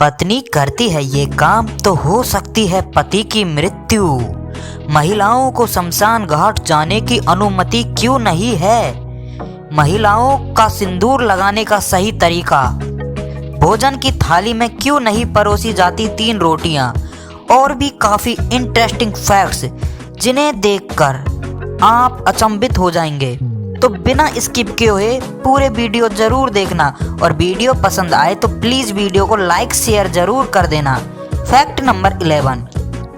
पत्नी करती है ये काम तो हो सकती है पति की मृत्यु। महिलाओं को शमशान घाट जाने की अनुमति क्यों नहीं है? महिलाओं का सिंदूर लगाने का सही तरीका। भोजन की थाली में क्यों नहीं परोसी जाती 3 रोटियां? और भी काफी इंटरेस्टिंग फैक्ट्स जिन्हें देखकर आप अचंभित हो जाएंगे। तो बिना स्किप किए हुए पूरे वीडियो जरूर देखना और वीडियो पसंद आए तो प्लीज वीडियो को लाइक शेयर जरूर कर देना। फैक्ट नंबर 11,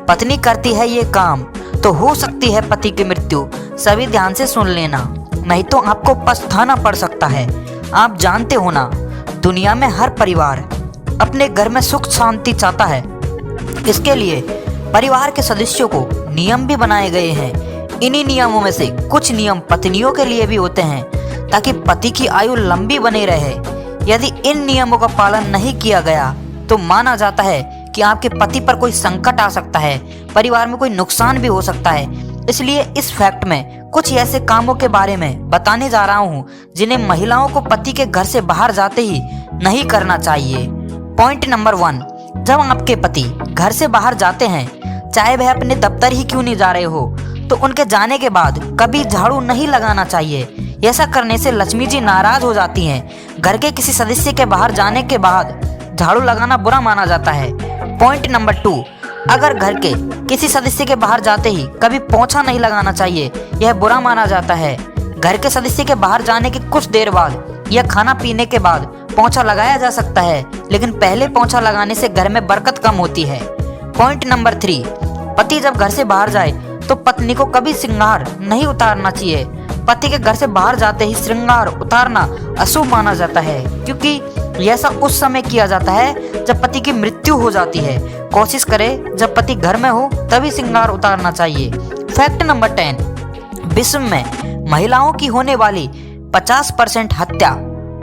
पत्नी करती है ये काम तो हो सकती है पति की मृत्यु। सभी ध्यान से सुन लेना, नहीं तो आपको पछताना पड़ सकता है। आप जानते हो ना, दुनिया में हर परिवार अपने घर में सुख शांति चाहता है। इसके लिए परिवार के सदस्यों को नियम भी बनाए गए हैं। इन्हीं नियमों में से कुछ नियम पत्नियों के लिए भी होते हैं ताकि पति की आयु लंबी बनी रहे। यदि इन नियमों का पालन नहीं किया गया तो माना जाता है कि आपके पति पर कोई संकट आ सकता है, परिवार में कोई नुकसान भी हो सकता है। इसलिए इस फैक्ट में कुछ ऐसे कामों के बारे में बताने जा रहा हूँ जिन्हें महिलाओं को पति के घर से बाहर जाते ही नहीं करना चाहिए। पॉइंट नंबर 1, जब आपके पति घर से बाहर जाते हैं, चाहे वह अपने दफ्तर ही क्यों नहीं जा रहे हो, तो उनके जाने के बाद कभी झाड़ू नहीं लगाना चाहिए। ऐसा करने से लक्ष्मी जी नाराज हो जाती हैं। घर के किसी सदस्य के बाहर जाने के बाद झाड़ू लगाना बुरा माना जाता है। पॉइंट नंबर 2, अगर घर के किसी सदस्य के बाहर जाते ही कभी पोंछा नहीं लगाना चाहिए, यह बुरा माना जाता है। घर के सदस्य के बाहर जाने के कुछ देर बाद या खाना पीने के बाद पोंछा लगाया जा सकता है, लेकिन पहले पोंछा लगाने से घर में बरकत कम होती है। पॉइंट नंबर 3, पति जब घर से बाहर जाए तो पत्नी को कभी श्रृंगार नहीं उतारना चाहिए। पति के घर से बाहर जाते ही श्रृंगार उतारना अशुभ माना जाता है, क्योंकि ऐसा उस समय किया जाता है जब पति की मृत्यु हो जाती है। कोशिश करें जब पति घर में हो तभी श्रृंगार उतारना चाहिए। फैक्ट नंबर 10, विश्व में महिलाओं की होने वाली 50% हत्या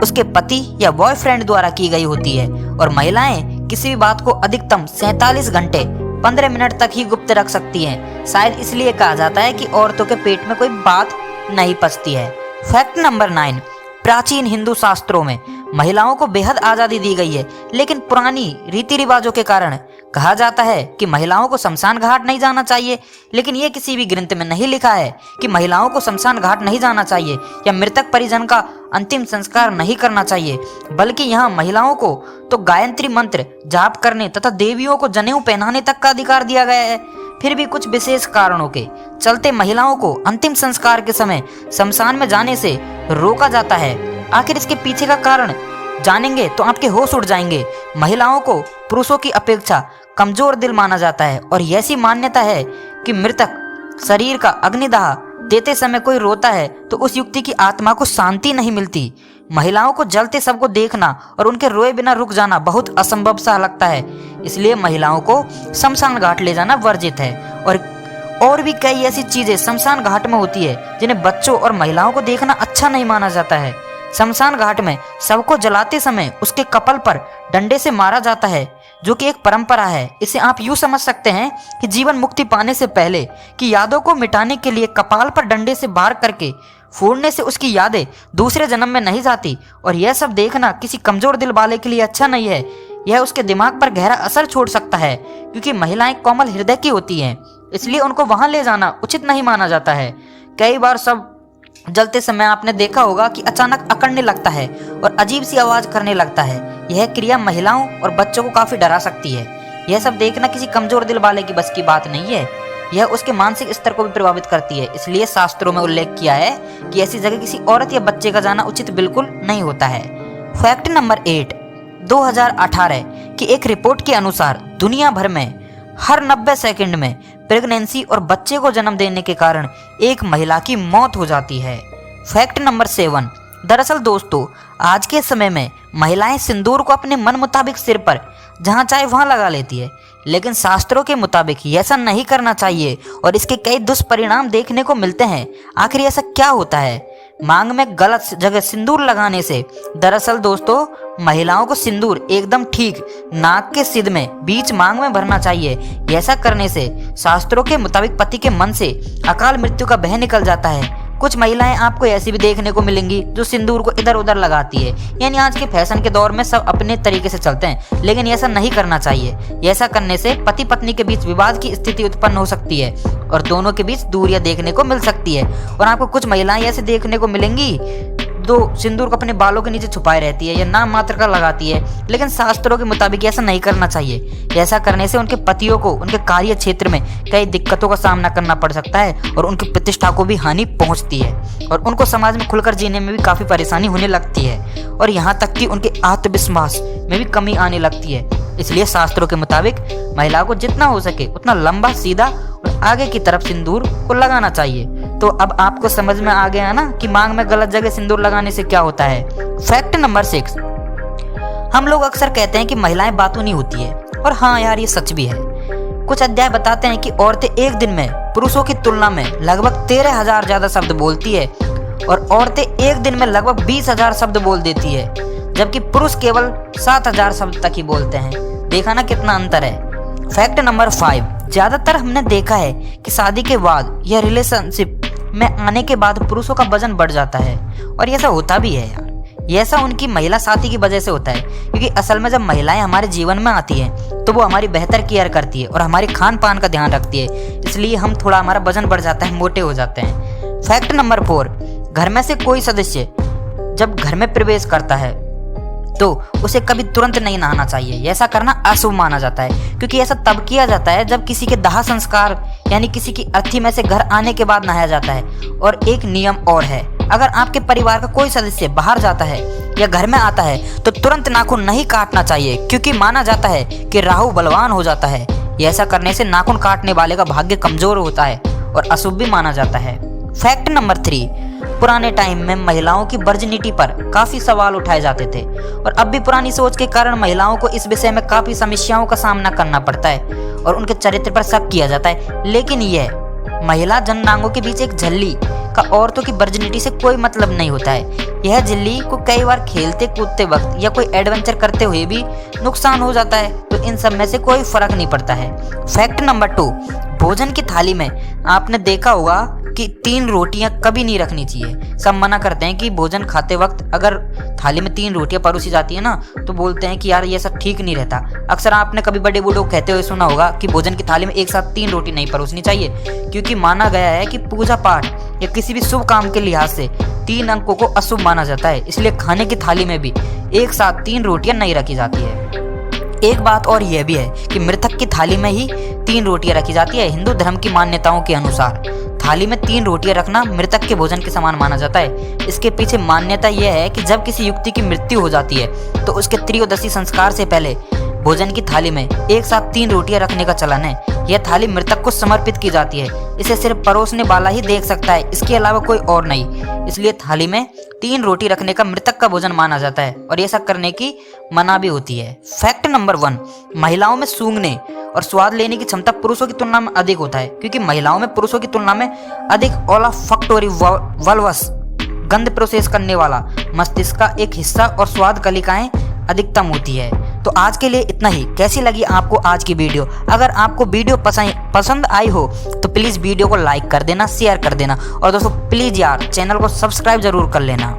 उसके पति या बॉयफ्रेंड द्वारा की गई होती है, और महिलाएं किसी भी बात को अधिकतम 47 घंटे 15 मिनट तक ही गुप्त रख सकती हैं। शायद इसलिए कहा जाता है कि औरतों के पेट में कोई बात नहीं पचती है। फैक्ट नंबर 9, प्राचीन हिंदू शास्त्रों में महिलाओं को बेहद आजादी दी गई है, लेकिन पुरानी रीति रिवाजों के कारण कहा जाता है कि महिलाओं को शमशान घाट नहीं जाना चाहिए। लेकिन ये किसी भी ग्रंथ में नहीं लिखा है कि महिलाओं को शमशान घाट नहीं जाना चाहिए या मृतक परिजन का अंतिम संस्कार नहीं करना चाहिए, बल्कि यहाँ महिलाओं को तो गायत्री मंत्र जाप करने तथा देवियों को जनेऊ पहनाने तक का अधिकार दिया गया है। फिर भी कुछ विशेष कारणों के चलते महिलाओं को अंतिम संस्कार के समय शमशान में जाने से रोका जाता है। आखिर इसके पीछे का कारण जानेंगे तो आपके होश उड़ जाएंगे। महिलाओं को पुरुषों की अपेक्षा कमजोर दिल माना जाता है, और ऐसी मान्यता है कि मृतक शरीर का अग्निदाह देते समय कोई रोता है तो उस युक्ति की आत्मा को शांति नहीं मिलती। महिलाओं को जलते शव को देखना और उनके रोए बिना रुक जाना बहुत असंभव सा लगता है, इसलिए महिलाओं को शमशान घाट ले जाना वर्जित है। और भी कई ऐसी चीजें शमशान घाट में होती है जिन्हें बच्चों और महिलाओं को देखना अच्छा नहीं माना जाता है। शमशान घाट में शव को जलाते समय उसके कपाल पर डंडे से मारा जाता है, जो कि एक परंपरा है। इसे आप यूं समझ सकते हैं कि जीवन मुक्ति पाने से पहले की यादों को मिटाने के लिए कपाल पर डंडे से वार करके फोड़ने से उसकी यादें दूसरे जन्म में नहीं जाती। और यह सब देखना किसी कमजोर दिल वाले के लिए अच्छा नहीं है। यह उसके दिमाग पर गहरा असर छोड़ सकता है, क्योंकि महिलाएं कोमल हृदय की होती हैं, इसलिए उनको वहां ले जाना उचित नहीं माना जाता है। कई बार सब जलते समय आपने देखा होगा कि अचानक अकड़ने लगता है और अजीब सी आवाज करने लगता है। यह क्रिया महिलाओं और बच्चों को काफी डरा सकती है। यह सब देखना किसी कमजोर दिल वाले की बस की बात नहीं है, यह उसके मानसिक स्तर को भी प्रभावित करती है। इसलिए शास्त्रों में उल्लेख किया है कि ऐसी जगह किसी औरत या बच्चे का जाना उचित बिल्कुल नहीं होता है। फैक्ट नंबर 8, 2018 की एक रिपोर्ट के अनुसार दुनिया भर में हर 90 सेकंड में प्रेगनेंसी और बच्चे को जन्म देने के कारण एक महिला की मौत हो जाती है। फैक्ट नंबर 7, दरअसल दोस्तों, आज के समय में महिलाएं सिंदूर को अपने मन मुताबिक सिर पर जहां चाहे वहां लगा लेती है, लेकिन शास्त्रों के मुताबिक ऐसा नहीं करना चाहिए और इसके कई दुष्परिणाम देखने को मिलते हैं। आखिर ऐसा क्या होता है? मांग में गलत जगह सिंदूर लगाने से दरअसल दोस्तों, महिलाओं को सिंदूर एकदम ठीक नाक के सिद में बीच मांग में भरना चाहिए। ऐसा करने से शास्त्रों के मुताबिक पति के मन से अकाल मृत्यु का भय निकल जाता है। कुछ महिलाएं आपको ऐसी भी देखने को मिलेंगी जो सिंदूर को इधर उधर लगाती है। यानी आज के फैशन के दौर में सब अपने तरीके से चलते हैं, लेकिन ऐसा नहीं करना चाहिए। ऐसा करने से पति पत्नी के बीच विवाद की स्थिति उत्पन्न हो सकती है और दोनों के बीच दूरियां देखने को मिल सकती है। और आपको कुछ महिलाएं ऐसे देखने को मिलेंगी जो सिंदूर को अपने बालों के नीचे छुपाए रहती है या नाम मात्र का लगाती है, लेकिन शास्त्रों के मुताबिक ऐसा नहीं करना चाहिए। ऐसा करने से उनके पतियों को उनके कार्य क्षेत्र में कई दिक्कतों का सामना करना पड़ सकता है और उनकी प्रतिष्ठा को भी हानि पहुंचती है और उनको समाज में खुलकर जीने में भी काफी परेशानी होने लगती है और यहाँ तक कि उनके आत्मविश्वास में भी कमी आने लगती है। इसलिए शास्त्रों के मुताबिक महिलाओं को जितना हो सके उतना लंबा, सीधा और आगे की तरफ सिंदूर को लगाना चाहिए। तो अब आपको समझ में आ गया ना कि मांग में गलत जगह सिंदूर लगाने से क्या होता है। फैक्ट नंबर 6, हम लोग अक्सर कहते हैं कि महिलाएं बातूनी होती है और हाँ यार, ये सच भी है। कुछ अध्याय बताते हैं कि औरतें एक दिन में पुरुषों की तुलना में लगभग 13,000 ज्यादा शब्द बोलती है और औरतें एक दिन में लगभग 20,000 शब्द बोल देती है, जबकि पुरुष केवल 7,000 शब्द तक ही बोलते हैं। देखा ना कितना अंतर है। फैक्ट नंबर 5, ज्यादातर हमने देखा है कि शादी के बाद या रिलेशनशिप में आने के बाद पुरुषों का वजन बढ़ जाता है और ऐसा होता भी है यार। ऐसा उनकी महिला साथी की वजह से होता है, क्योंकि असल में जब महिलाएं हमारे जीवन में आती हैं तो वो हमारी बेहतर केयर करती है और हमारे खान पान का ध्यान रखती है, इसलिए हम थोड़ा हमारा वजन बढ़ जाता है, मोटे हो जाते हैं। फैक्ट नंबर 4, घर में से कोई सदस्य जब घर में प्रवेश करता है तो उसे कभी तुरंत नहीं नहाना चाहिए। ऐसा करना अशुभ माना जाता है, क्योंकि ऐसा तब किया जाता है जब किसी के दाह संस्कार यानी किसी की अर्थी में से घर आने के बाद नहाया जाता है। और एक नियम और है, अगर आपके परिवार का कोई सदस्य बाहर जाता है या घर में आता है तो तुरंत नाखून नहीं काटना चाहिए, क्योंकि माना जाता है कि राहु बलवान हो जाता है। ऐसा करने से नाखून काटने वाले का भाग्य कमजोर होता है और अशुभ भी माना जाता है। फैक्ट नंबर 3, पुराने टाइम में महिलाओं की वर्जिनिटी पर काफी सवाल उठाए जाते थे और अब भी पुरानी सोच के कारण महिलाओं को इस विषय में काफी समस्याओं का सामना करना पड़ता है और उनके चरित्र पर शक किया जाता है। लेकिन यह महिला जननांगों के बीच एक झिल्ली का औरतों की वर्जिनिटी से कोई मतलब नहीं होता है। यह झिल्ली को कई बार खेलते कूदते वक्त या कोई एडवेंचर करते हुए भी नुकसान हो जाता है, तो इन सब में से कोई फर्क नहीं पड़ता है। फैक्ट नंबर 2, भोजन की थाली में आपने देखा होगा कि 3 रोटियां कभी नहीं रखनी चाहिए। सब मना करते हैं कि भोजन खाते वक्त अगर थाली में 3 रोटियां परोसी जाती है ना, तो बोलते हैं कि यार ये सब ठीक नहीं रहता। अक्सर आपने कभी बड़े बूढ़ों कहते हुए सुना होगा कि भोजन की थाली में एक साथ 3 रोटी नहीं परोसनी चाहिए, क्योंकि माना गया है कि पूजा पाठ या किसी भी शुभ काम के लिहाज से 3 अंकों को अशुभ माना जाता है। इसलिए खाने की थाली में भी एक साथ 3 रोटियां नहीं रखी जाती है। एक बात और यह भी है कि मृतक की थाली में ही 3 रोटियां रखी जाती है। हिंदू धर्म की मान्यताओं के अनुसार थाली में 3 रोटियां रखना मृतक के भोजन के समान माना जाता है। इसके पीछे मान्यता यह है कि जब किसी युवती की मृत्यु हो जाती है तो उसके त्रयोदशी संस्कार से पहले भोजन की थाली में एक साथ 3 रोटियां रखने का चलन है। यह थाली मृतक को समर्पित की जाती है। इसे सिर्फ परोसने वाला ही देख सकता है, इसके अलावा कोई और नहीं। इसलिए थाली में 3 रोटी रखने का मृतक का भोजन माना जाता है और ऐसा करने की मना भी होती है। फैक्ट नंबर 1, महिलाओं में सूंघने और स्वाद लेने की क्षमता पुरुषों की तुलना में अधिक होता है, क्योंकि महिलाओं में पुरुषों की तुलना में अधिक ओलाफैक्टोरी वल्वस गंध प्रोसेस करने वाला मस्तिष्क का एक हिस्सा और स्वाद कलिकाएं अधिकतम होती है। तो आज के लिए इतना ही। कैसी लगी आपको आज की वीडियो? अगर आपको वीडियो पसंद आई हो तो प्लीज़ वीडियो को लाइक कर देना, शेयर कर देना और दोस्तों प्लीज़ यार चैनल को सब्सक्राइब जरूर कर लेना।